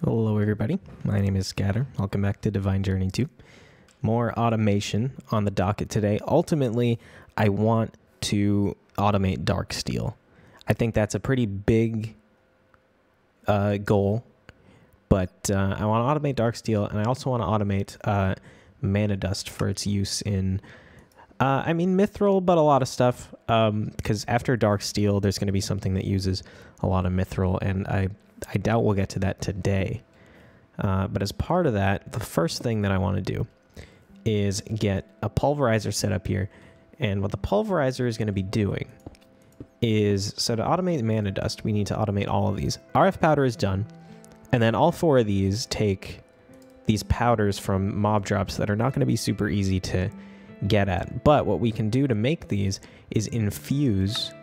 Hello everybody, my name is Scatter. Welcome back to Divine Journey 2. More automation on the docket today. Ultimately, I want to automate dark steel. I think that's a pretty big goal, but I want to automate dark steel, and I also want to automate mana dust for its use in, mithril, but a lot of stuff, because after dark steel, there's going to be something that uses a lot of mithril, and I doubt we'll get to that today. But as part of that, the first thing that I want to do is get a pulverizer set up here. And what the pulverizer is going to be doing is, so to automate mana dust, we need to automate all of these. RF powder is done. And then all four of these take these powders from mob drops that are not going to be super easy to get at. But what we can do to make these is infuse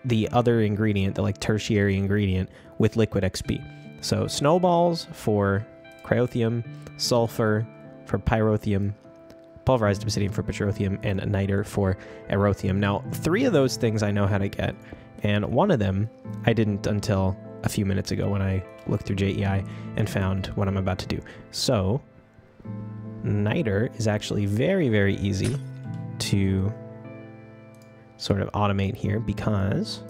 the other ingredient, the tertiary ingredient, with liquid XP. So snowballs for cryothium, sulfur for pyrotheum, pulverized obsidian for petrothium, and niter for erothium. Now, 3 of those things I know how to get, and one of them I didn't until a few minutes ago when I looked through JEI and found what I'm about to do. So niter is actually very, very easy to sort of automate here, because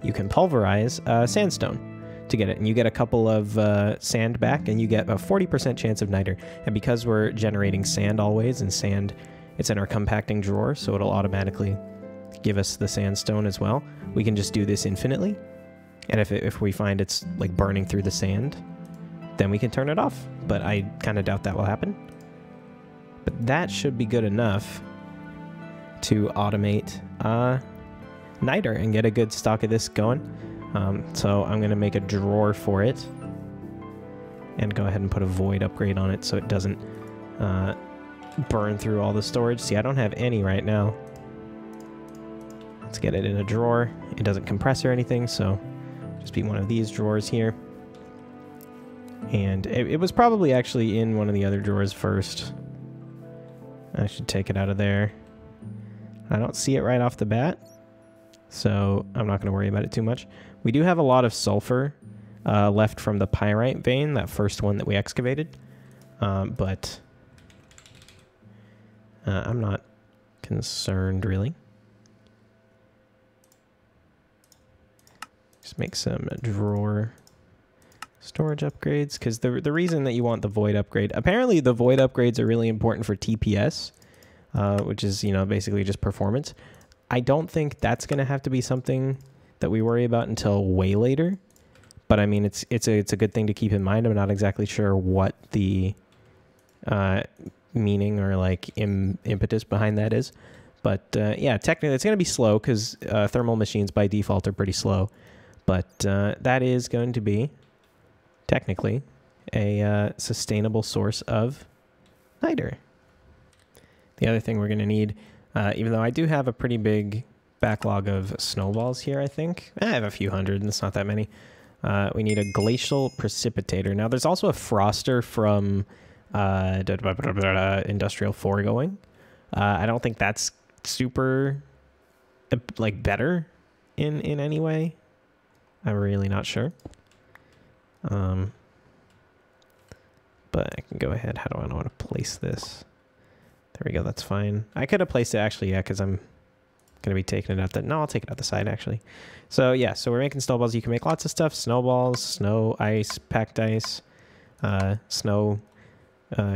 you can pulverize sandstone to get it, and you get a couple of sand back, and you get a 40% chance of niter. And because we're generating sand always, and sand, it's in our compacting drawer, so it'll automatically give us the sandstone as well. We can just do this infinitely, and if we find it's like burning through the sand, then we can turn it off. But I kind of doubt that will happen. But that should be good enough to automate niter and get a good stock of this going. So I'm going to make a drawer for it and go ahead and put a void upgrade on it so it doesn't burn through all the storage. See, I don't have any right now. Let's get it in a drawer. It doesn't compress or anything, so just be one of these drawers here. And it was probably actually in one of the other drawers first. I should take it out of there. I don't see it right off the bat, so I'm not going to worry about it too much. We do have a lot of sulfur left from the pyrite vein, that first one that we excavated, but I'm not concerned, really. Just make some drawer storage upgrades, because the reason that you want the void upgrade, apparently the void upgrades are really important for TPS, which is, basically just performance. I don't think that's going to have to be something that we worry about until way later, but I mean, it's a good thing to keep in mind. I'm not exactly sure what the meaning or impetus behind that is, but yeah, technically it's going to be slow, because thermal machines by default are pretty slow, but that is going to be technically a sustainable source of niter. The other thing we're going to need, even though I do have a pretty big backlog of snowballs here, I think. I have a few hundred, and it's not that many. We need a Glacial Precipitator. Now, there's also a Froster from Industrial Foregoing. I don't think that's super, better in any way. I'm really not sure. But I can go ahead. How do I know how to place this? There we go, that's fine. I could have placed it actually, yeah, because I'm going to be taking it out the... No, I'll take it out the side, actually. So, yeah, so we're making snowballs. You can make lots of stuff. Snowballs, snow, ice, packed ice, snow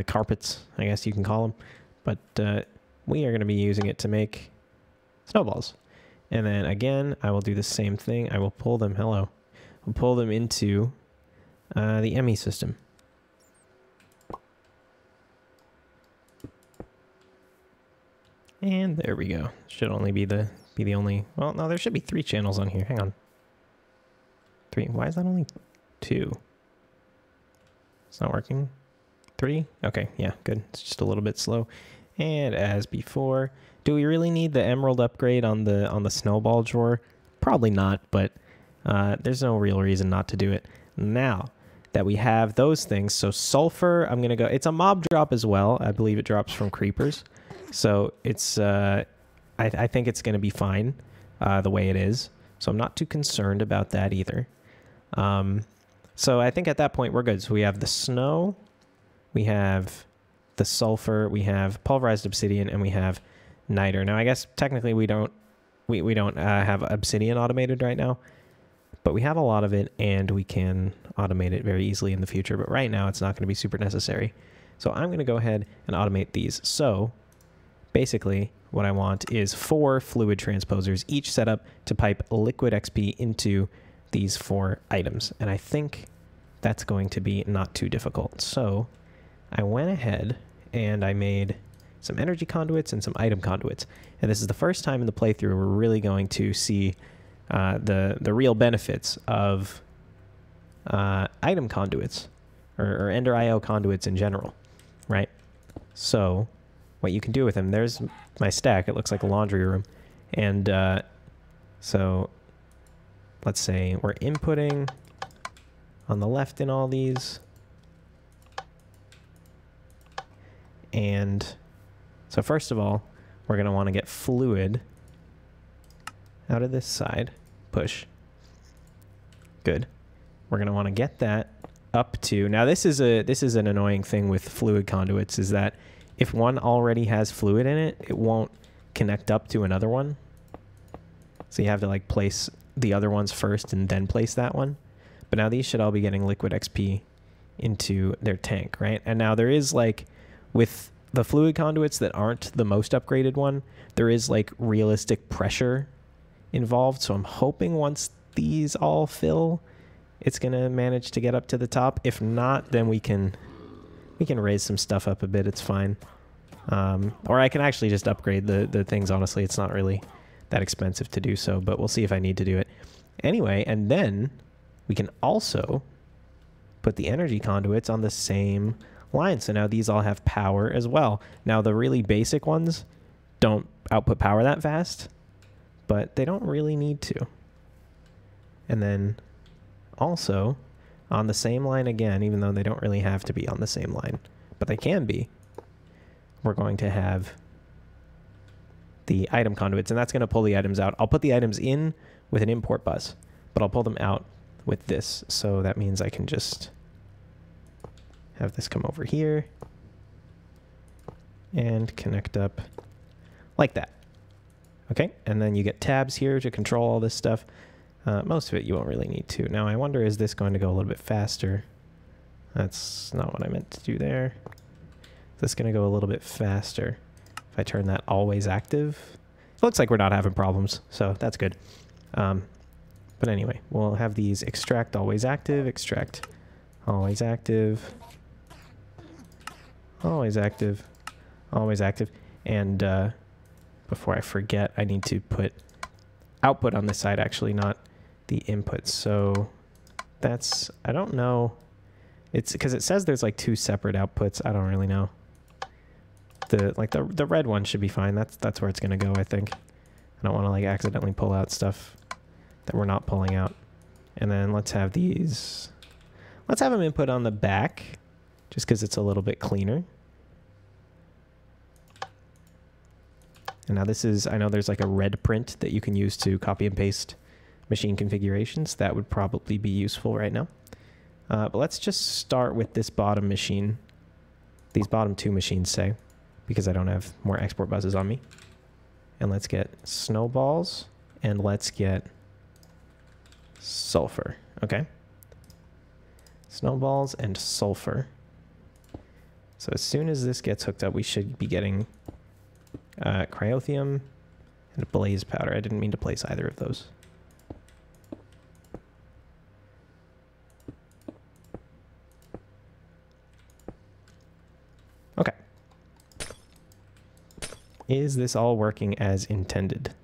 carpets, I guess you can call them. But we are going to be using it to make snowballs. And then, again, I will do the same thing. I will pull them... Hello. I'll pull them into the ME system. And there we go. Should only be the only... Well, no, there should be 3 channels on here. Hang on. 3. Why is that only 2? It's not working. 3? Okay, yeah, good. It's just a little bit slow. And as before, do we really need the emerald upgrade on the snowball drawer? Probably not, but there's no real reason not to do it. Now that we have those things, so sulfur, I'm going to go... It's a mob drop as well. I believe it drops from creepers. So it's, I think it's going to be fine the way it is. So I'm not too concerned about that either. So I think at that point we're good. So we have the snow, we have the sulfur, we have pulverized obsidian, and we have niter. Now I guess technically we don't have obsidian automated right now, but we have a lot of it and we can automate it very easily in the future. But right now it's not going to be super necessary. So I'm going to go ahead and automate these. So basically what I want is 4 fluid transposers, each set up to pipe liquid XP into these 4 items. And I think that's going to be not too difficult. So I went ahead and I made some energy conduits and some item conduits. And this is the first time in the playthrough we're really going to see the real benefits of item conduits or Ender IO conduits in general, right? So what you can do with them, there's my stack. It looks like a laundry room. And so let's say we're inputting on the left in all these. And so first of all, we're going to want to get fluid out of this side. Push. Good. We're going to want to get that up to... Now this is an annoying thing with fluid conduits, is that if one already has fluid in it, it won't connect up to another one. So you have to like place the other ones first and then place that one. But now these should all be getting liquid XP into their tank, right? And now there is like, with the fluid conduits that aren't the most upgraded one, there is like realistic pressure involved. So I'm hoping once these all fill, it's going to manage to get up to the top. If not, then we can raise some stuff up a bit. It's fine. Or I can actually just upgrade the things. Honestly, it's not really that expensive to do so, but we'll see if I need to do it. Anyway, and then we can also put the energy conduits on the same line. So now these all have power as well. Now the really basic ones don't output power that fast, but they don't really need to. And then also on the same line again, even though they don't really have to be on the same line, but they can be, we're going to have the item conduits, and that's going to pull the items out. I'll put the items in with an import bus, but I'll pull them out with this. So that means I can just have this come over here and connect up like that. Okay, and then you get tabs here to control all this stuff. Most of it you won't really need to. Now I wonder, is this going to go a little bit faster? That's not what I meant to do there. Is this going to go a little bit faster if I turn that always active? It looks like we're not having problems, so that's good. But anyway, we'll have these extract always active, extract always active, always active, always active. And before I forget, I need to put output on this side, actually, not the input. So that's, I don't know. It's because it says there's like 2 separate outputs. I don't really know. The red one should be fine. That's where it's gonna go, I think. I don't want to like accidentally pull out stuff that we're not pulling out. And then let's have these. Let's have them input on the back, just because it's a little bit cleaner. And now this is, I know there's like a red print that you can use to copy and paste machine configurations. That would probably be useful right now. But let's just start with this bottom machine. These bottom 2 machines, say, because I don't have more export buses on me. And let's get snowballs, and let's get sulfur. Okay. Snowballs and sulfur. So as soon as this gets hooked up, we should be getting cryothium and blaze powder. I didn't mean to place either of those. Okay. Is this all working as intended?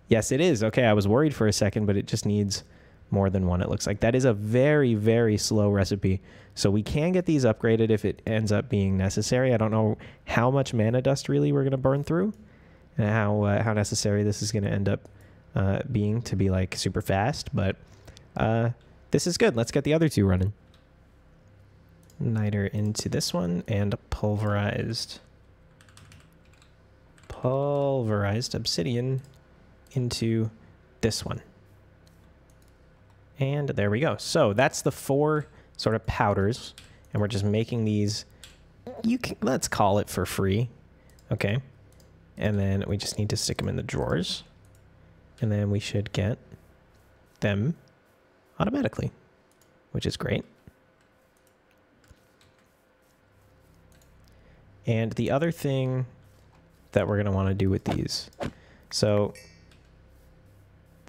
Yes, it is. Okay, I was worried for a second, but it just needs more than one, it looks like. That is a very, very slow recipe. So we can get these upgraded if it ends up being necessary. I don't know how much mana dust really we're going to burn through, and how necessary this is going to end up being to be like super fast, but this is good. Let's get the other 2 running. Niter into this one, and pulverized obsidian into this one. And there we go. So that's the 4 sort of powders, and we're just making these, let's call it for free. Okay. And then we just need to stick them in the drawers, and then we should get them automatically, which is great. And the other thing that we're going to want to do with these, so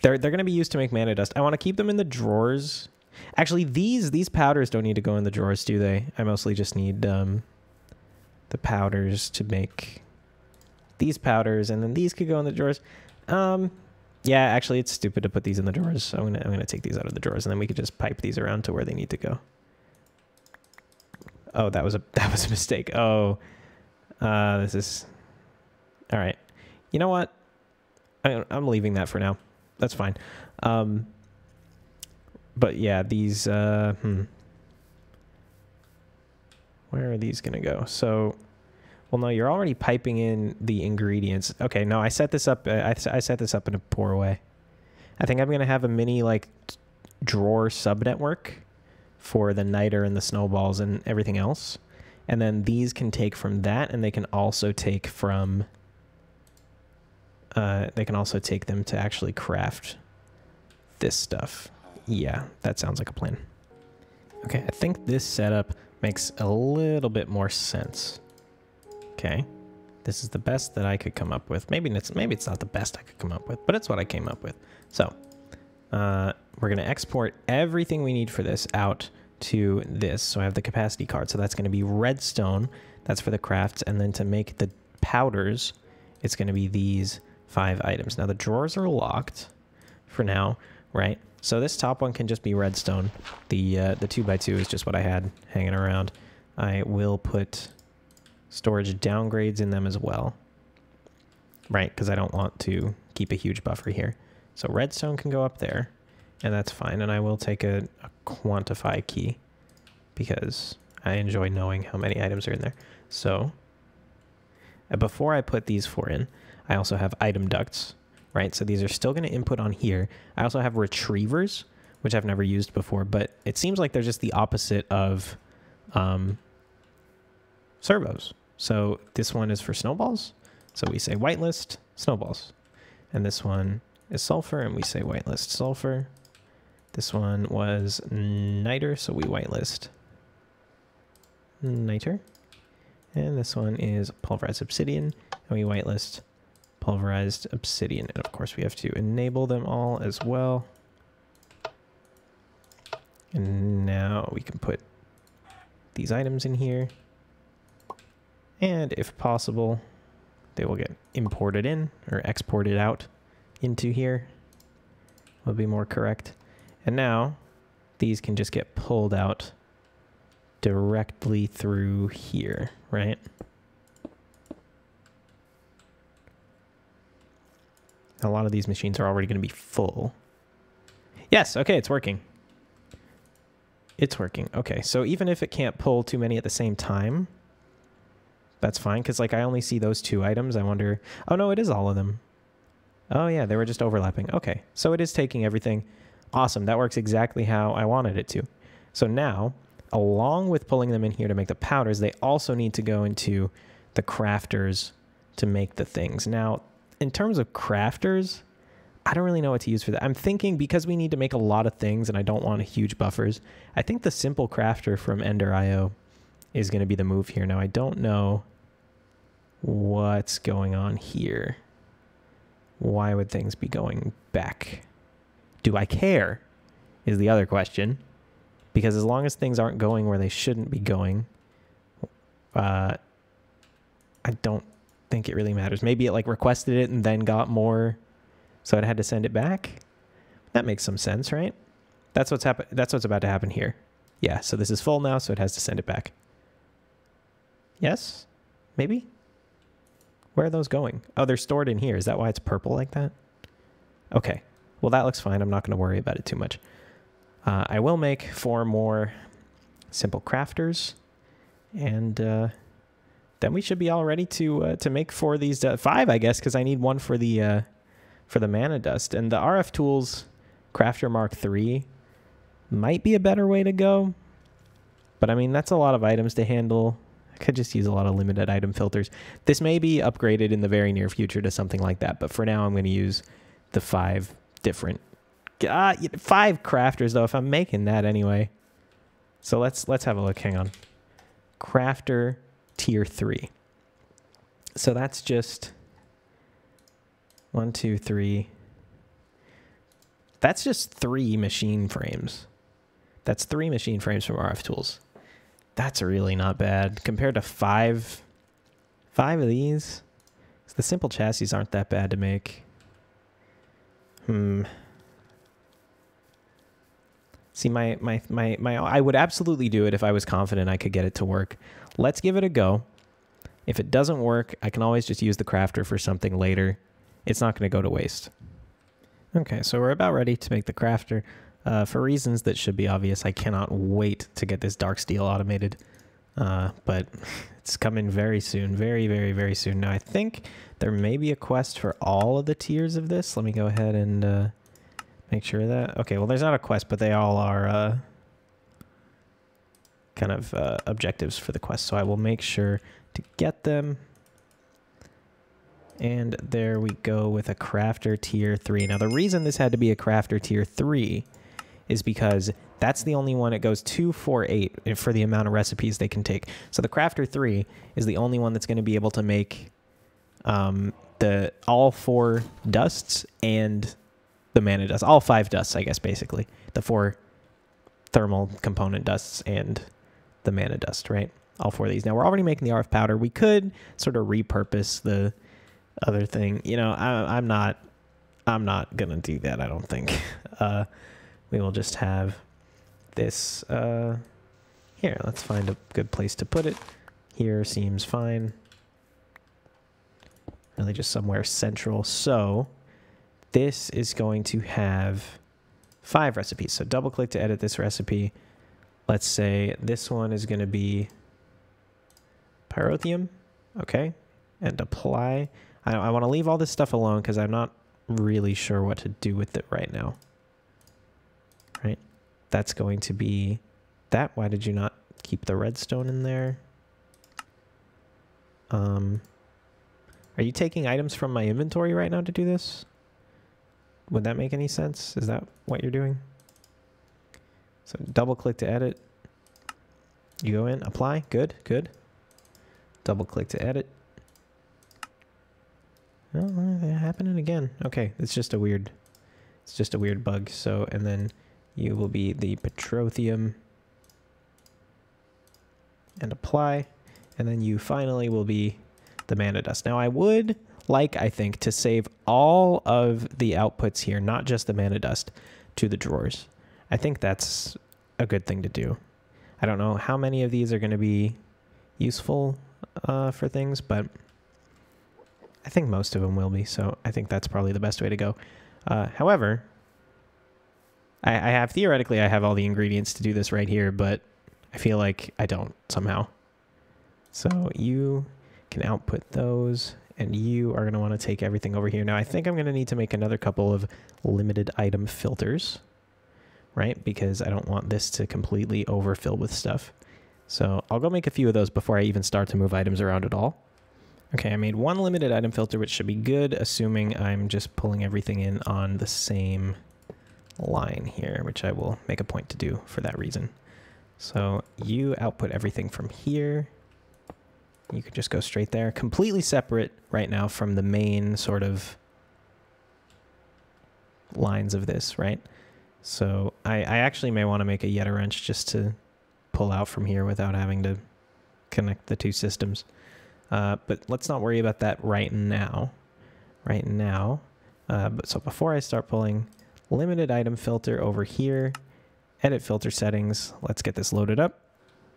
they're going to be used to make mana dust. I want to keep them in the drawers. Actually, these powders don't need to go in the drawers, do they? I mostly just need the powders to make these powders, and then these could go in the drawers. Yeah, actually, it's stupid to put these in the drawers. So I'm gonna take these out of the drawers, and then we could just pipe these around to where they need to go. Oh, that was a mistake. Oh, this is all right. You know what? I'm leaving that for now. That's fine. But yeah, these, where are these going to go? So, well, no, you're already piping in the ingredients. Okay, no, I set this up. I set this up in a poor way. I think I'm going to have a mini, like, drawer subnetwork for the niter and the snowballs and everything else. And then these can take from that, and they can also take from, they can also take them to actually craft this stuff. Yeah, that sounds like a plan. Okay, I think this setup makes a little bit more sense. Okay, this is the best that I could come up with. Maybe it's not the best I could come up with, but it's what I came up with. So, we're going to export everything we need for this out to this. So I have the capacity card. So that's going to be redstone. That's for the crafts. And then to make the powders, it's going to be these 5 items. Now the drawers are locked for now, right? So this top one can just be redstone. The 2x2 is just what I had hanging around. I will put storage downgrades in them as well, right? Because I don't want to keep a huge buffer here. So redstone can go up there, and that's fine. And I will take a quantify key because I enjoy knowing how many items are in there. So before I put these 4 in, I also have item ducts, right? So these are still going to input on here. I also have retrievers, which I've never used before, but it seems like they're just the opposite of servos. So this one is for snowballs. So we say whitelist snowballs. And this one is sulfur, and we say whitelist sulfur. This one was niter, so we whitelist niter. And this one is pulverized obsidian, and we whitelist pulverized obsidian. And of course we have to enable them all as well. And now we can put these items in here. And if possible, they will get imported in or exported out into here. Would be more correct. And now these can just get pulled out directly through here, right? A lot of these machines are already going to be full. Yes, okay, it's working. It's working. Okay, so even if it can't pull too many at the same time, that's fine, because like I only see those 2 items. I wonder... Oh, no, it is all of them. Oh, yeah, they were just overlapping. Okay, so it is taking everything. Awesome, that works exactly how I wanted it to. So now, along with pulling them in here to make the powders, they also need to go into the crafters to make the things. Now, in terms of crafters, I don't really know what to use for that. I'm thinking because we need to make a lot of things and I don't want huge buffers, I think the simple crafter from Ender.io is going to be the move here. Now, I don't know what's going on here. Why would things be going back? Do I care? Is the other question. Because as long as things aren't going where they shouldn't be going, I don't think it really matters. Maybe it like requested it and then got more, so it had to send it back. That makes some sense, right? That's what's about to happen here. Yeah, so this is full now, so it has to send it back. Yes? Maybe? Where are those going? Oh, they're stored in here. Is that why it's purple like that? Okay. Well, that looks fine. I'm not going to worry about it too much. I will make 4 more simple crafters, and then we should be all ready to make 4 of these. 5, I guess, because I need 1 for the mana dust. And the RF Tools Crafter Mark III might be a better way to go. But I mean, that's a lot of items to handle. I could just use a lot of limited item filters. This may be upgraded in the very near future to something like that, but for now I'm going to use the 5 different 5 crafters though, if I'm making that anyway. So let's have a look. Hang on. Crafter tier 3. So that's just 1, 2, 3. That's just 3 machine frames. That's 3 machine frames from RF Tools. That's really not bad compared to 5 of these. The simple chassis aren't that bad to make. See, I would absolutely do it if I was confident I could get it to work. Let's give it a go. If it doesn't work, I can always just use the crafter for something later. It's not going to go to waste. Okay, so we're about ready to make the crafter. For reasons that should be obvious, I cannot wait to get this dark steel automated. But it's coming very soon. Very, very, very soon. Now, I think there may be a quest for all of the tiers of this. Let me go ahead and make sure of that. Okay, well, there's not a quest, but they all are kind of objectives for the quest. So I will make sure to get them. And there we go with a crafter tier 3. Now, the reason this had to be a crafter tier 3 is because that's the only one it goes 2, 4, 8 for the amount of recipes they can take. So the crafter 3 is the only one that's going to be able to make all 4 dusts and the mana dust. All 5 dusts, I guess, basically. The 4 thermal component dusts and the mana dust, right? All 4 of these. Now, we're already making the RF powder. We could sort of repurpose the other thing. You know, I'm not going to do that, I don't think. We will just have this here. Let's find a good place to put it. Here seems fine. Really just somewhere central. So this is going to have 5 recipes. So double click to edit this recipe. Let's say this one is going to be pyrotheum. Okay. And apply. I want to leave all this stuff alone because I'm not really sure what to do with it right now. Right? That's going to be that. Why did you not keep the redstone in there? Are you taking items from my inventory right now to do this? Would that make any sense? Is that what you're doing? So double click to edit. You go in, apply. Good, good. Double click to edit. Oh, they're happening again. Okay, it's just a weird bug. So, and then you will be the petroleum and apply. And then you finally will be the mana dust. Now I would like, I think, to save all of the outputs here, not just the mana dust, to the drawers. I think that's a good thing to do. I don't know how many of these are going to be useful for things, but I think most of them will be, so I think that's probably the best way to go. However, theoretically, I have all the ingredients to do this right here, but I feel like I don't somehow. So you can output those, and you are going to want to take everything over here. Now, I think I'm going to need to make another couple of limited item filters, right? Because I don't want this to completely overfill with stuff. So I'll go make a few of those before I even start to move items around at all. Okay, I made one limited item filter, which should be good, assuming I'm just pulling everything in on the same line here, which I will make a point to do for that reason. So you output everything from here. You could just go straight there. Completely separate right now from the main sort of lines of this, right? So I actually may want to make a Yeta wrench just to pull out from here without having to connect the two systems. But let's not worry about that right now. But so before I start pulling, limited item filter over here, edit filter settings. Let's get this loaded up.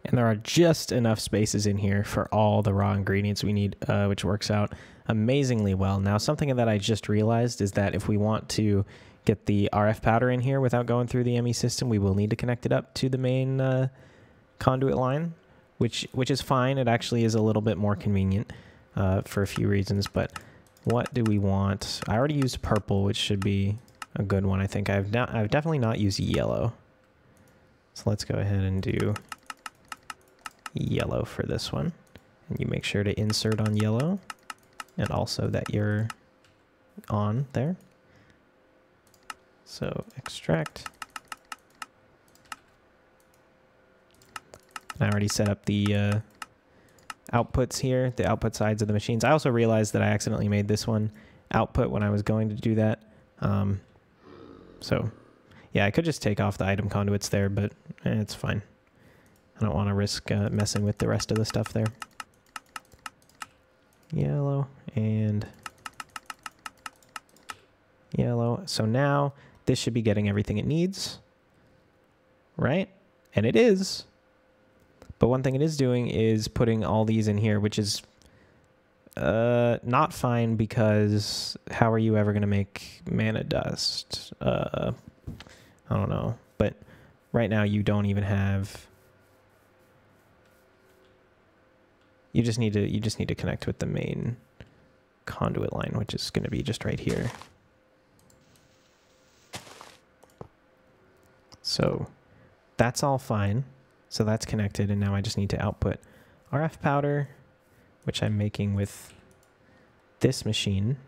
And there are just enough spaces in here for all the raw ingredients we need, which works out amazingly well. Now, something that I just realized is that if we want to get the RF powder in here without going through the ME system, we will need to connect it up to the main conduit line, which is fine. It actually is a little bit more convenient for a few reasons. But what do we want? I already used purple, which should be a good one. I think I've definitely not used yellow. So let's go ahead and do yellow for this one. And you make sure to insert on yellow, and also that you're on there. So extract. I already set up the outputs here, the output sides of the machines. I also realized that I accidentally made this one output when I was going to do that. So yeah, I could just take off the item conduits there, but it's fine. I don't want to risk messing with the rest of the stuff there. Yellow and yellow. So now this should be getting everything it needs, right? And it is. But one thing it is doing is putting all these in here, which is not fine, because how are you ever going to make mana dust? I don't know. But right now you don't even have... You just need to connect with the main conduit line, which is going to be just right here. So that's all fine. So that's connected, and now I just need to output RF powder, which I'm making with this machine.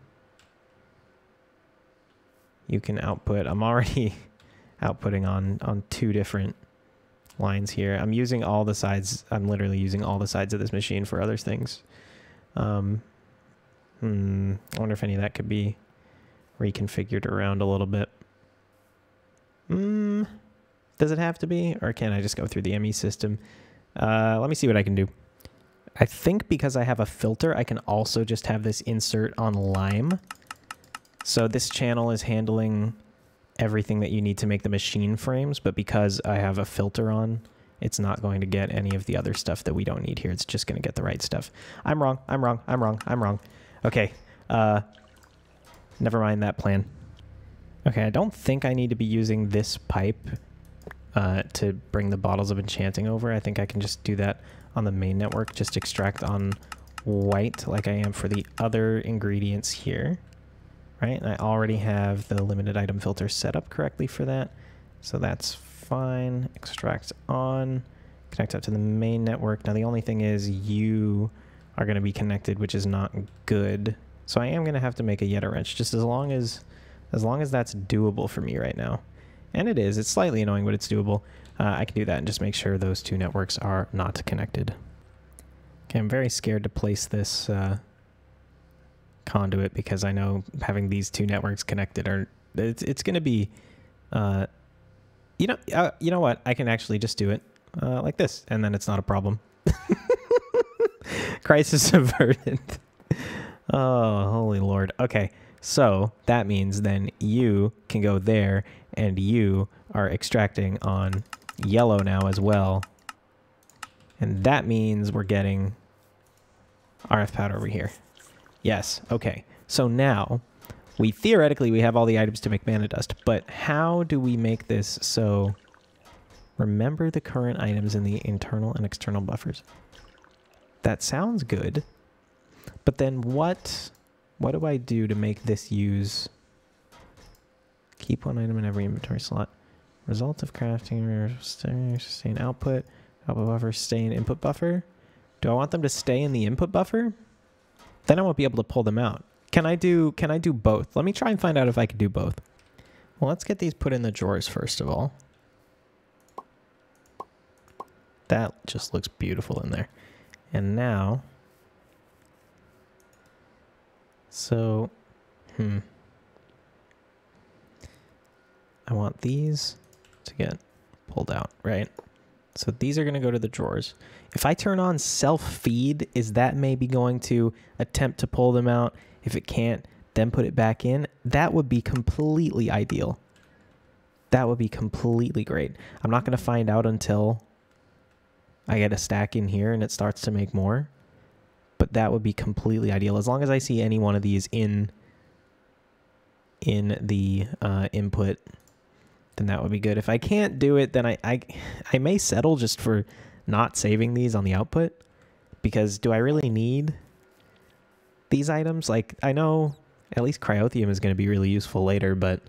You can output, I'm already outputting on two different lines here. I'm using all the sides, I'm literally using all the sides of this machine for other things. I wonder if any of that could be reconfigured around a little bit. Does it have to be, or can I just go through the ME system? Let me see what I can do. I think because I have a filter, I can also just have this insert on Lime. So this channel is handling everything that you need to make the machine frames, but because I have a filter on, it's not going to get any of the other stuff that we don't need here. It's just going to get the right stuff. I'm wrong. Okay, never mind that plan. Okay, I don't think I need to be using this pipe to bring the bottles of enchanting over. I think I can just do that on the main network, just extract on white like I am for the other ingredients here, right? And I already have the limited item filter set up correctly for that, so that's fine. Extract on, connect up to the main network. Now the only thing is you are going to be connected, which is not good, so I am going to have to make a Yeta wrench, just as long as that's doable for me right now. And it is. It's slightly annoying, but it's doable. I can do that and just make sure those two networks are not connected. Okay, I'm very scared to place this conduit, because I know having these two networks connected it's going to be, you know what? I can actually just do it like this, and then it's not a problem. Crisis averted. Oh, holy Lord. Okay. So that means then you can go there, and you are extracting on yellow now as well. And that means we're getting RF powder over here. Yes, okay. So now, we have all the items to make mana dust, but how do we make this so... Remember the current items in the internal and external buffers. That sounds good, but then what do I do to make this use... Keep one item in every inventory slot. Result of crafting, sustain output buffer, stay in input buffer. Do I want them to stay in the input buffer? Then I won't be able to pull them out. Can I do both? Let me try and find out if I can do both. Well, let's get these put in the drawers first of all. That just looks beautiful in there. And now, so, I want these to get pulled out, right? So these are going to go to the drawers. If I turn on self-feed, is that maybe going to attempt to pull them out? If it can't, then put it back in. That would be completely ideal. That would be completely great. I'm not going to find out until I get a stack in here and it starts to make more. But that would be completely ideal. As long as I see any one of these in the input, then that would be good. If I can't do it, then I may settle just for not saving these on the output, because do I really need these items? Like, I know at least cryothium is going to be really useful later, but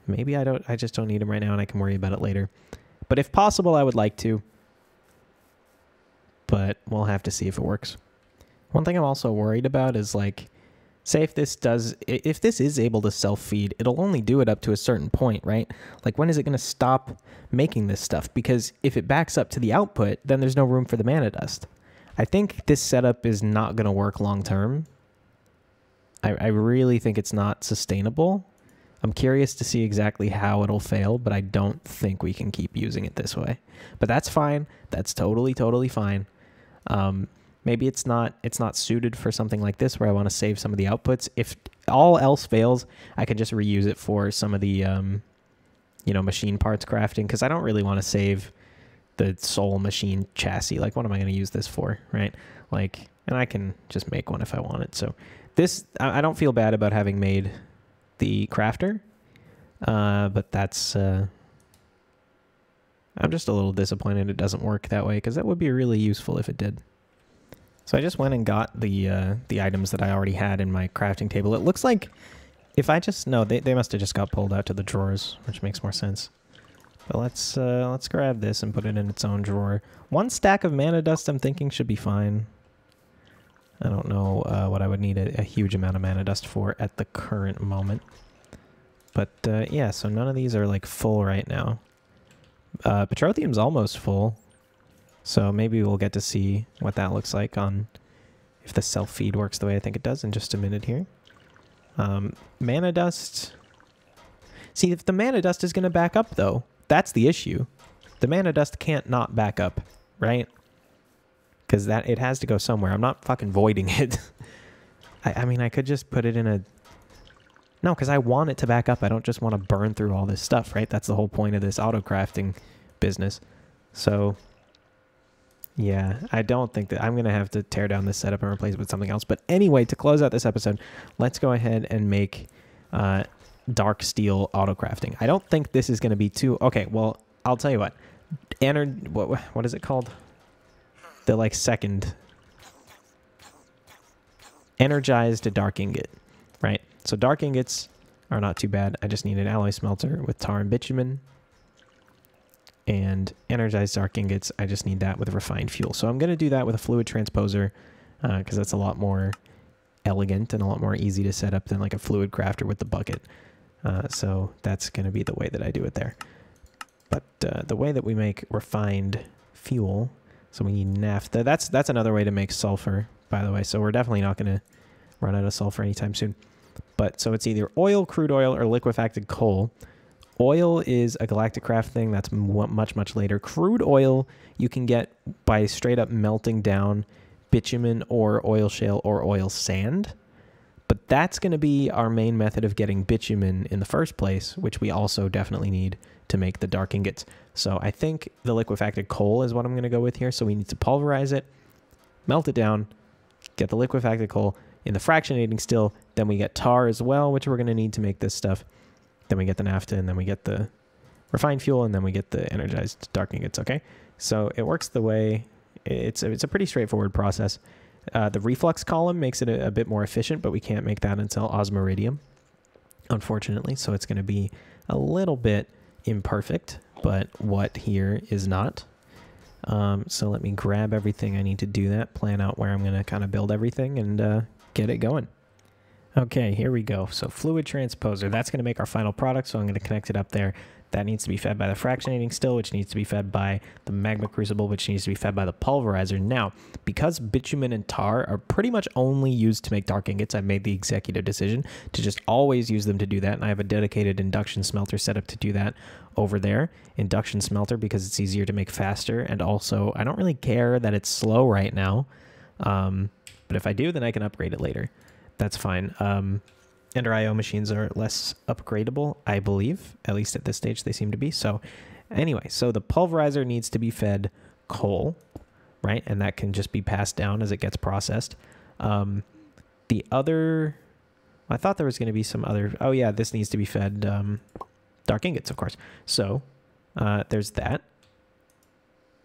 maybe I just don't need them right now and I can worry about it later. But if possible, I would like to. But we'll have to see if it works. One thing I'm also worried about is, like, say if this is able to self-feed, it'll only do it up to a certain point, right? Like, when is it going to stop making this stuff? Because if it backs up to the output, then there's no room for the mana dust. I think this setup is not going to work long-term. I really think it's not sustainable. I'm curious to see exactly how it'll fail, but I don't think we can keep using it this way. But that's fine. That's totally, totally fine. Maybe it's not suited for something like this where I want to save some of the outputs. If all else fails, I can just reuse it for some of the, machine parts crafting, because I don't really want to save the soul machine chassis. Like, what am I going to use this for, right? Like, and I can just make one if I want it. So this, I don't feel bad about having made the crafter, but that's, I'm just a little disappointed it doesn't work that way, because that would be really useful if it did. So I just went and got the items that I already had in my crafting table. It looks like if I just, no, they must have just got pulled out to the drawers, which makes more sense. But let's grab this and put it in its own drawer. 1 stack of mana dust I'm thinking should be fine. I don't know what I would need a huge amount of mana dust for at the current moment. But yeah, so none of these are like full right now. Petroleum's almost full. So maybe we'll get to see what that looks like on if the self-feed works the way I think it does in just a minute here. Mana dust. See, if the mana dust is going to back up, though, that's the issue. The mana dust can't not back up, right? Because it has to go somewhere. I'm not fucking voiding it. I mean, I could just put it in a... No, because I want it to back up. I don't just want to burn through all this stuff, right? That's the whole point of this auto-crafting business. So... yeah, I don't think that I'm going to have to tear down this setup and replace it with something else. But anyway, to close out this episode, let's go ahead and make dark steel auto crafting. I don't think this is going to be too... okay, well, I'll tell you what. What is it called? The, like, second... energized dark ingot, right? So dark ingots are not too bad. I just need an alloy smelter with tar and bitumen. And energized dark ingots, I just need that with refined fuel. So I'm going to do that with a fluid transposer because that's a lot more elegant and a lot more easy to set up than like a fluid crafter with the bucket. So that's going to be the way that I do it there. But the way that we make refined fuel, so we need naphtha. That's another way to make sulfur, by the way. So we're definitely not going to run out of sulfur anytime soon. But so it's either oil, crude oil, or liquefied coal. Oil is a galactic craft thing. That's much, much later. Crude oil you can get by straight up melting down bitumen or oil shale or oil sand. But that's going to be our main method of getting bitumen in the first place, which we also definitely need to make the dark ingots. So I think the liquefied coal is what I'm going to go with here. So we need to pulverize it, melt it down, get the liquefied coal in the fractionating still. Then we get tar as well, which we're going to need to make this stuff. Then we get the naphtha, and then we get the refined fuel, and then we get the energized dark ingots, okay? So it works the way... It's a pretty straightforward process. The reflux column makes it a bit more efficient, but we can't make that until osmiridium, unfortunately. So it's going to be a little bit imperfect, but what here is not. So let me grab everything I need to do that, plan out where I'm going to kind of build everything, and get it going. Okay, here we go. So fluid transposer, that's going to make our final product, so I'm going to connect it up there. That needs to be fed by the fractionating still, which needs to be fed by the magma crucible, which needs to be fed by the pulverizer. Now, because bitumen and tar are pretty much only used to make dark ingots, I've made the executive decision to just always use them to do that, and I have a dedicated induction smelter set up to do that over there. Induction smelter because it's easier to make faster, and also I don't really care that it's slow right now, but if I do, then I can upgrade it later. That's fine. Ender IO machines are less upgradable, I believe. At least at this stage, they seem to be. So anyway, so the pulverizer needs to be fed coal, right? And that can just be passed down as it gets processed. The other... I thought there was going to be some other... oh, yeah, this needs to be fed dark ingots, of course. So there's that.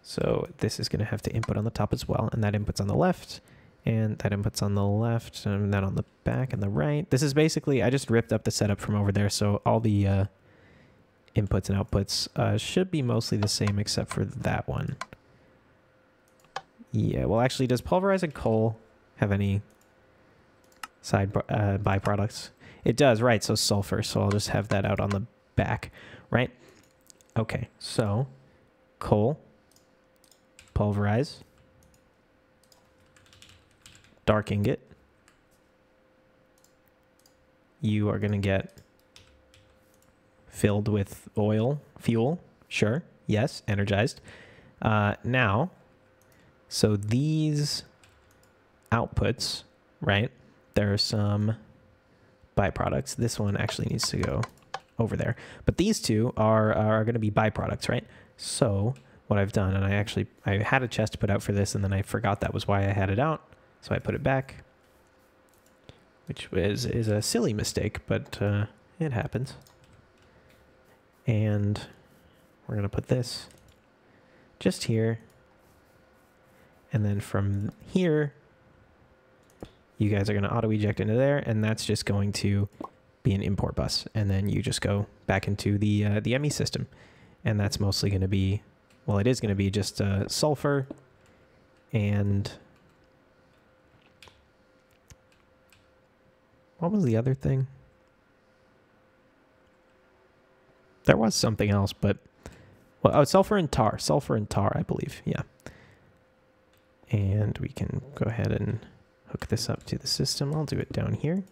So this is going to have to input on the top as well, and that input's on the left. And that input's on the left, and then on the back and the right. This is basically, I just ripped up the setup from over there, so all the inputs and outputs should be mostly the same except for that one. Yeah, well, actually, does pulverizing coal have any side byproducts? It does, right? So sulfur. So I'll just have that out on the back, right? Okay, so coal, pulverize, dark ingot. You are going to get filled with oil, fuel. Sure. Yes. Energized. Now, so these outputs, right? There are some byproducts. This one actually needs to go over there. But these two are going to be byproducts, right? So what I've done, and I had a chest to put out for this, and then I forgot that was why I had it out. So I put it back, which is a silly mistake, but it happens. And we're going to put this just here. And then from here, you guys are going to auto-eject into there, and that's just going to be an import bus. And then you just go back into the ME system. And that's mostly going to be, well, it is going to be just sulfur and... What was the other thing? There was something else, but... Well, oh, sulfur and tar. Sulfur and tar, I believe. Yeah. And we can go ahead and hook this up to the system. I'll do it down here.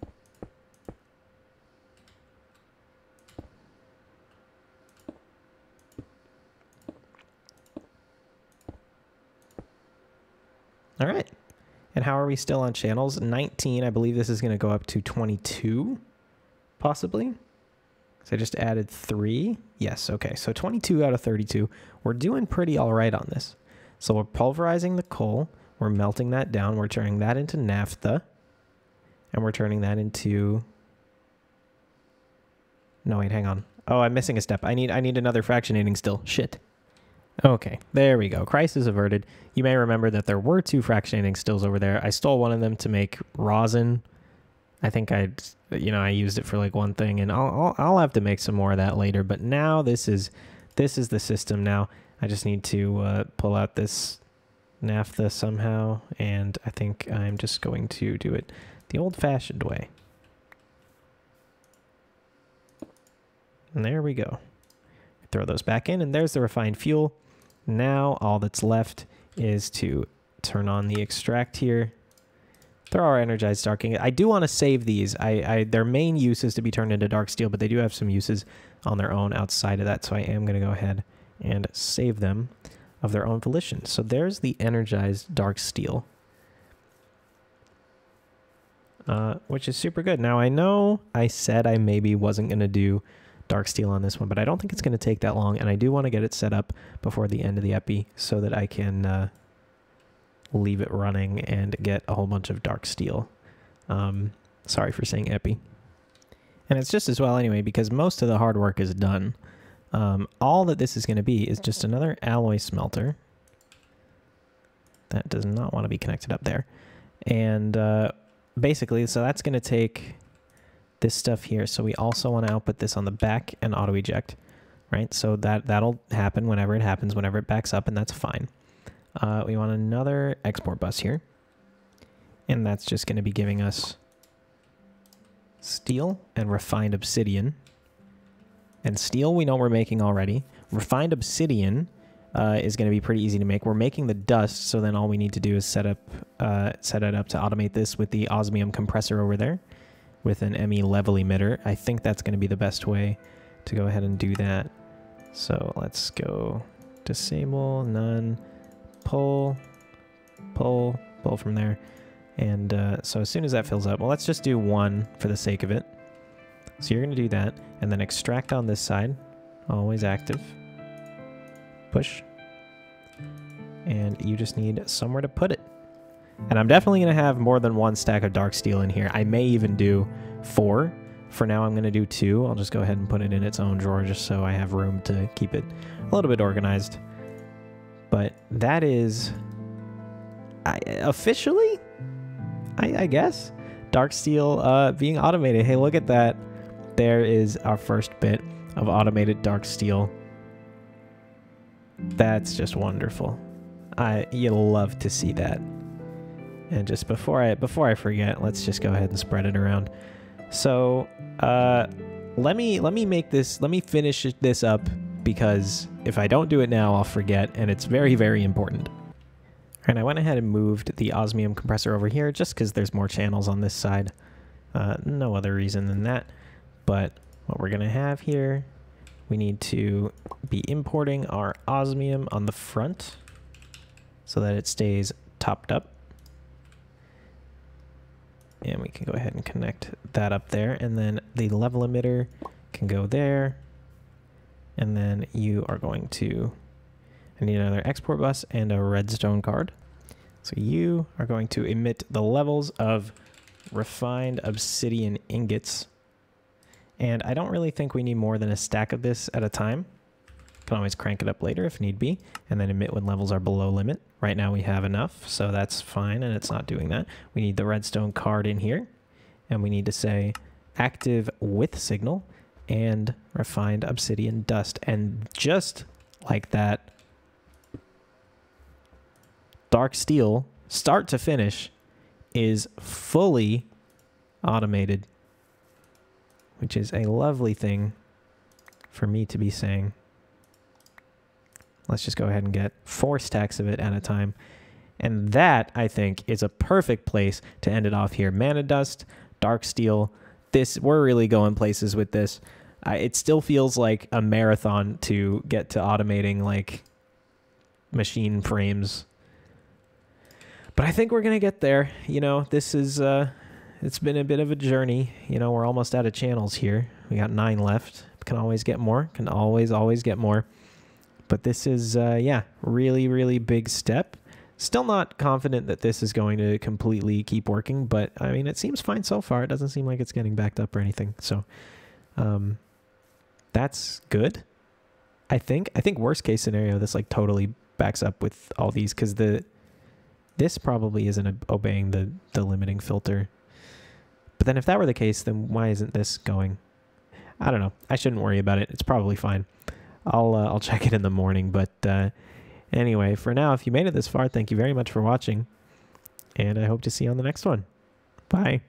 All right. And how are we still on channels? 19. I believe this is going to go up to 22, possibly. So I just added 3. Yes, okay. So 22 out of 32. We're doing pretty all right on this. So we're pulverizing the coal. We're melting that down. We're turning that into naphtha. And we're turning that into... No, wait, hang on. Oh, I'm missing a step. I need another fractionating still. Shit. Okay, there we go. Crisis averted. You may remember that there were 2 fractionating stills over there. I stole one of them to make rosin. I think I used it for like one thing, and I'll have to make some more of that later. But now this is the system. Now I just need to pull out this naphtha somehow, and I think I'm just going to do it the old-fashioned way. And there we go. Throw those back in, and there's the refined fuel. Now all that's left is to turn on the extract here. Throw our energized dark ingot. I do want to save these. Their main use is to be turned into dark steel, but they do have some uses on their own outside of that, so I am going to go ahead and save them of their own volition. So there's the energized dark steel, which is super good. Now I know I said I maybe wasn't going to do dark steel on this one, but I don't think it's going to take that long, and I do want to get it set up before the end of the epi so that I can leave it running and get a whole bunch of dark steel. Sorry for saying epi. And it's just as well anyway, because most of the hard work is done. All that this is going to be is just another alloy smelter. That does not want to be connected up there. And basically, so that's going to take this stuff here. So we also want to output this on the back and auto eject, right? So that'll happen whenever it happens, whenever it backs up, and that's fine. We want another export bus here, and that's just going to be giving us steel and refined obsidian. And steel we know we're making already. Refined obsidian is going to be pretty easy to make. We're making the dust, so then all we need to do is set it up to automate this with the osmium compressor over there with an ME level emitter. I think that's going to be the best way to go ahead and do that. So let's go disable, none, pull from there. And so as soon as that fills up, well, let's just do 1 for the sake of it. So you're going to do that, and then extract on this side, always active, push, and you just need somewhere to put it. And I'm definitely going to have more than 1 stack of dark steel in here. I may even do 4. For now, I'm going to do 2. I'll just go ahead and put it in its own drawer just so I have room to keep it a little bit organized. But that is officially, I guess, dark steel being automated. Hey, look at that. There is our first bit. of automated dark steel. That's just wonderful. You'll love to see that. And just before I forget, let's just go ahead and spread it around. So let me finish this up, because if I don't do it now, I'll forget, and it's very, very important. And I went ahead and moved the osmium compressor over here just because there's more channels on this side. No other reason than that. But what we're going to have here, we need to be importing our osmium on the front so that it stays topped up. And we can go ahead and connect that up there. And then the level emitter can go there. And then you are going to... I need another export bus and a redstone card. So you are going to emit the levels of refined obsidian ingots. And I don't really think we need more than a stack of this at a time. Can always crank it up later if need be, and then emit when levels are below limit. Right now we have enough, so that's fine, and it's not doing that. We need the redstone card in here, and we need to say active with signal and refined obsidian dust. And just like that, dark steel, start to finish, is fully automated, which is a lovely thing for me to be saying. Let's just go ahead and get 4 stacks of it at a time. And that, I think, is a perfect place to end it off here. Mana dust, dark steel. We're really going places with this. It still feels like a marathon to get to automating like machine frames. But I think we're going to get there. You know, this is, it's been a bit of a journey. You know, we're almost out of channels here. We got 9 left. Can always get more. Can always get more. But this is, yeah, really, really big step. Still not confident that this is going to completely keep working, but I mean, it seems fine so far. It doesn't seem like it's getting backed up or anything. So that's good. I think worst case scenario, this like totally backs up with all these, because this probably isn't obeying the limiting filter. But then if that were the case, then why isn't this going? I don't know. I shouldn't worry about it. It's probably fine. I'll check it in the morning. But anyway, for now, if you made it this far, thank you very much for watching. And I hope to see you on the next one. Bye.